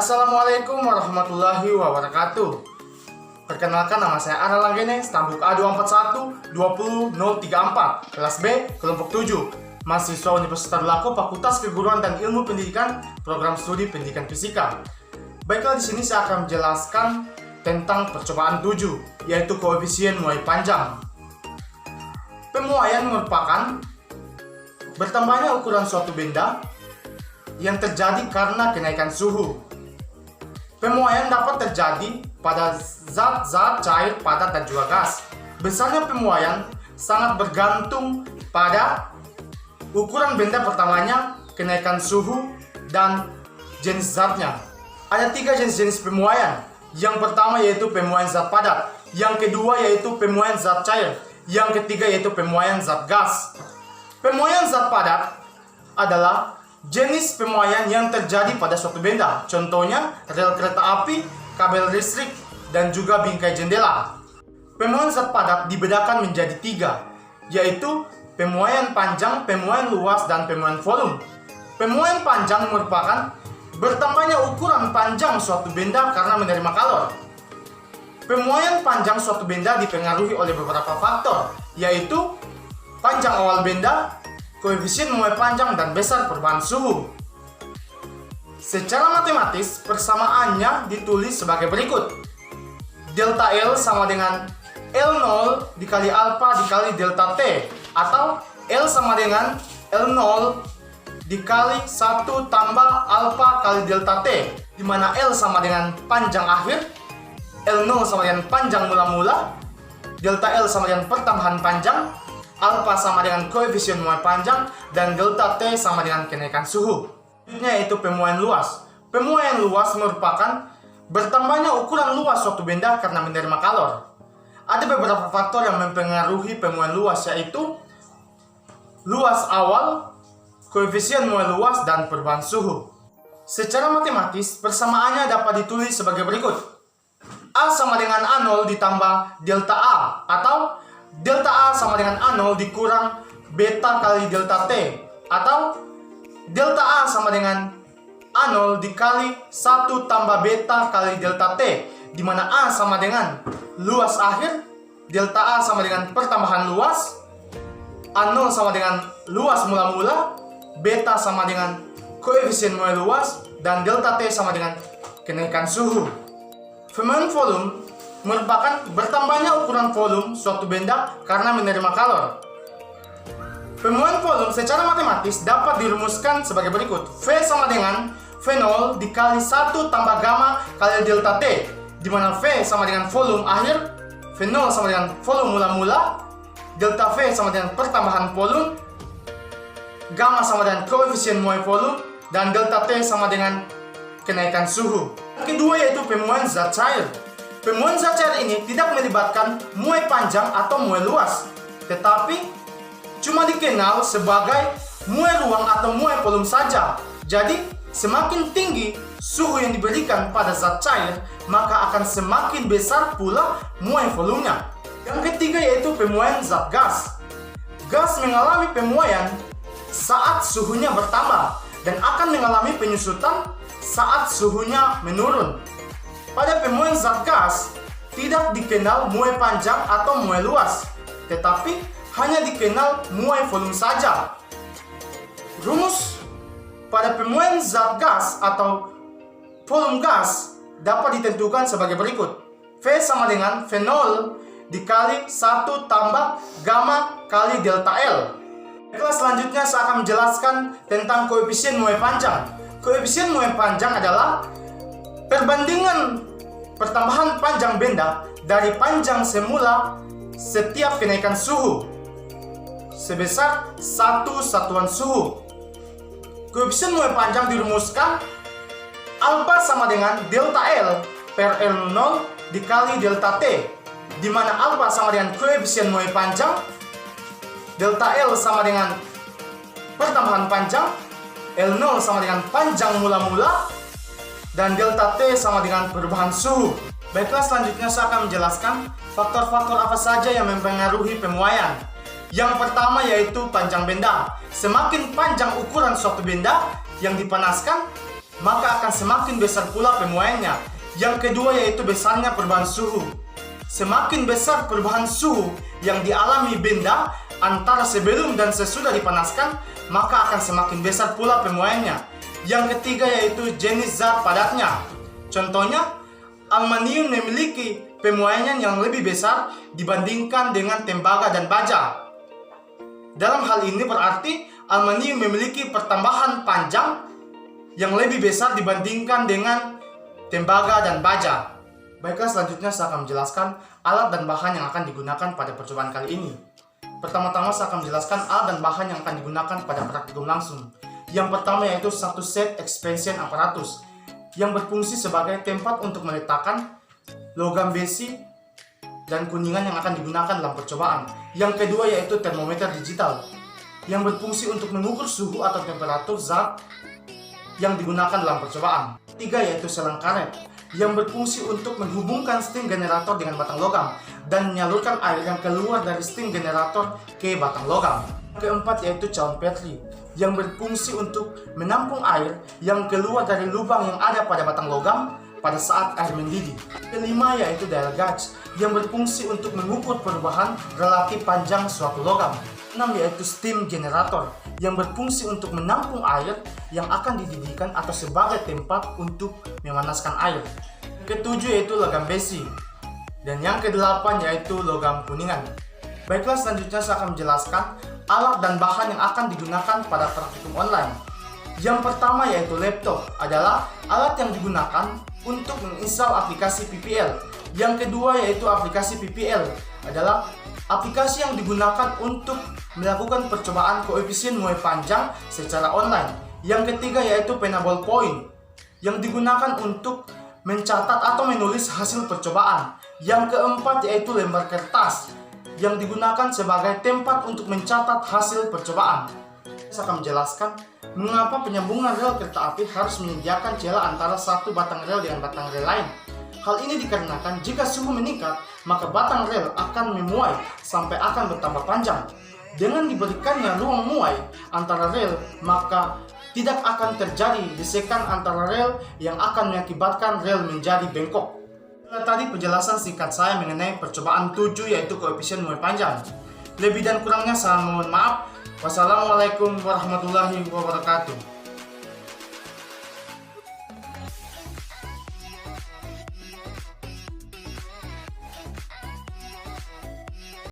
Assalamualaikum warahmatullahi wabarakatuh. Perkenalkan, nama saya Ara Langgene, stambuk A241-20034, kelas B, kelompok 7, mahasiswa Universitas Tadulako, Fakultas Keguruan dan Ilmu Pendidikan, program studi Pendidikan Fisika. Baiklah, di sini saya akan menjelaskan tentang percobaan 7, yaitu koefisien muai panjang. Pemuaian merupakan bertambahnya ukuran suatu benda yang terjadi karena kenaikan suhu. Pemuaian dapat terjadi pada zat-zat cair, padat, dan juga gas. Besarnya pemuaian sangat bergantung pada ukuran benda pertamanya, kenaikan suhu, dan jenis zatnya. Ada 3 jenis pemuaian. Yang pertama yaitu pemuaian zat padat, yang kedua yaitu pemuaian zat cair, yang ketiga yaitu pemuaian zat gas. Pemuaian zat padat adalah jenis pemuaian yang terjadi pada suatu benda, contohnya rel kereta api, kabel listrik, dan juga bingkai jendela. Pemuaian zat padat dibedakan menjadi 3, yaitu pemuaian panjang, pemuaian luas, dan pemuaian volume. Pemuaian panjang merupakan bertambahnya ukuran panjang suatu benda karena menerima kalor. Pemuaian panjang suatu benda dipengaruhi oleh beberapa faktor, yaitu panjang awal benda, koefisien muai panjang, dan besar perubahan suhu. Secara matematis, persamaannya ditulis sebagai berikut. Delta L sama dengan L0 dikali alfa dikali delta T, atau L sama dengan L0 dikali 1 tambah alfa kali delta T, di mana L sama dengan panjang akhir, L0 sama dengan panjang mula-mula, delta L sama dengan pertambahan panjang, alfa sama dengan koefisien muai panjang, dan delta T sama dengan kenaikan suhu. Selanjutnya yaitu pemuaian luas. Pemuaian luas merupakan bertambahnya ukuran luas suatu benda karena menerima kalor. Ada beberapa faktor yang mempengaruhi pemuaian luas, yaitu luas awal, koefisien muai luas, dan perubahan suhu. Secara matematis, persamaannya dapat ditulis sebagai berikut. A sama dengan A0 ditambah delta A, atau delta A sama dengan A0 dikurang beta kali delta T, atau delta A sama dengan A0 dikali 1 tambah beta kali delta T, di mana A sama dengan luas akhir, delta A sama dengan pertambahan luas, A0 sama dengan luas mula-mula, beta sama dengan koefisien muai luas, dan delta T sama dengan kenaikan suhu. Pemuaian volume merupakan bertambahnya ukuran volume suatu benda karena menerima kalor. Pemuaian volume secara matematis dapat dirumuskan sebagai berikut. V sama dengan V0 dikali 1 tambah gamma kali delta T, di mana V sama dengan volume akhir, V0 sama dengan volume mula-mula, delta V sama dengan pertambahan volume, gamma sama dengan koefisien muai volume, dan delta T sama dengan kenaikan suhu. Yang kedua yaitu pemuaian zat cair. Pemuaian zat cair ini tidak melibatkan muai panjang atau muai luas, tetapi cuma dikenal sebagai muai ruang atau muai volume saja. Jadi, semakin tinggi suhu yang diberikan pada zat cair, maka akan semakin besar pula muai volumenya. Yang ketiga yaitu pemuaian zat gas. Gas mengalami pemuaian saat suhunya bertambah dan akan mengalami penyusutan saat suhunya menurun. Pada pemuaian zat gas, tidak dikenal muai panjang atau muai luas, tetapi hanya dikenal muai volume saja. Rumus pada pemuaian zat gas atau volume gas dapat ditentukan sebagai berikut. V sama dengan V0 dikali 1 tambah gamma kali delta L. Kelas selanjutnya saya akan menjelaskan tentang koefisien muai panjang. Koefisien muai panjang adalah perbandingan pertambahan panjang benda dari panjang semula setiap kenaikan suhu sebesar 1 satuan suhu. Koefisien muai panjang dirumuskan alfa sama dengan delta L per L0 dikali delta T, di mana alfa sama dengan koefisien muai panjang, delta L sama dengan pertambahan panjang, L0 sama dengan panjang mula-mula, dan delta T sama dengan perubahan suhu. Baiklah, selanjutnya saya akan menjelaskan faktor-faktor apa saja yang mempengaruhi pemuaian. Yang pertama yaitu panjang benda. Semakin panjang ukuran suatu benda yang dipanaskan, maka akan semakin besar pula pemuaiannya. Yang kedua yaitu besarnya perubahan suhu. Semakin besar perubahan suhu yang dialami benda antara sebelum dan sesudah dipanaskan, maka akan semakin besar pula pemuaiannya. Yang ketiga yaitu jenis zat padatnya. Contohnya, aluminium memiliki pemuaian yang lebih besar dibandingkan dengan tembaga dan baja. Dalam hal ini berarti aluminium memiliki pertambahan panjang yang lebih besar dibandingkan dengan tembaga dan baja. Baiklah, selanjutnya saya akan menjelaskan alat dan bahan yang akan digunakan pada percobaan kali ini. Pertama-tama saya akan menjelaskan alat dan bahan yang akan digunakan pada praktikum langsung. Yang pertama yaitu satu set expansion apparatus yang berfungsi sebagai tempat untuk meletakkan logam besi dan kuningan yang akan digunakan dalam percobaan. Yang kedua yaitu termometer digital yang berfungsi untuk mengukur suhu atau temperatur zat yang digunakan dalam percobaan. Ketiga yaitu selang karet yang berfungsi untuk menghubungkan steam generator dengan batang logam dan menyalurkan air yang keluar dari steam generator ke batang logam. Keempat yaitu cawan Petri yang berfungsi untuk menampung air yang keluar dari lubang yang ada pada batang logam pada saat air mendidih. Kelima yaitu dial gauge yang berfungsi untuk mengukur perubahan relatif panjang suatu logam. 6 yaitu steam generator yang berfungsi untuk menampung air yang akan dididihkan atau sebagai tempat untuk memanaskan air. Ketujuh yaitu logam besi. Dan yang kedelapan yaitu logam kuningan. Baiklah, selanjutnya saya akan menjelaskan alat dan bahan yang akan digunakan pada praktikum online. Yang pertama yaitu laptop adalah alat yang digunakan untuk menginstal aplikasi PPL. Yang kedua yaitu aplikasi PPL adalah aplikasi yang digunakan untuk melakukan percobaan koefisien muai panjang secara online. Yang ketiga yaitu pena ballpoint yang digunakan untuk mencatat atau menulis hasil percobaan. Yang keempat yaitu lembar kertas yang digunakan sebagai tempat untuk mencatat hasil percobaan. Saya akan menjelaskan mengapa penyambungan rel kereta api harus menyediakan celah antara satu batang rel dengan batang rel lain. Hal ini dikarenakan jika suhu meningkat, maka batang rel akan memuai sampai akan bertambah panjang. Dengan diberikannya ruang muai antara rel, maka tidak akan terjadi gesekan antara rel yang akan mengakibatkan rel menjadi bengkok. Tadi penjelasan singkat saya mengenai percobaan 7 yaitu koefisien muai panjang. Lebih dan kurangnya saya mohon maaf. Wassalamualaikum warahmatullahi wabarakatuh.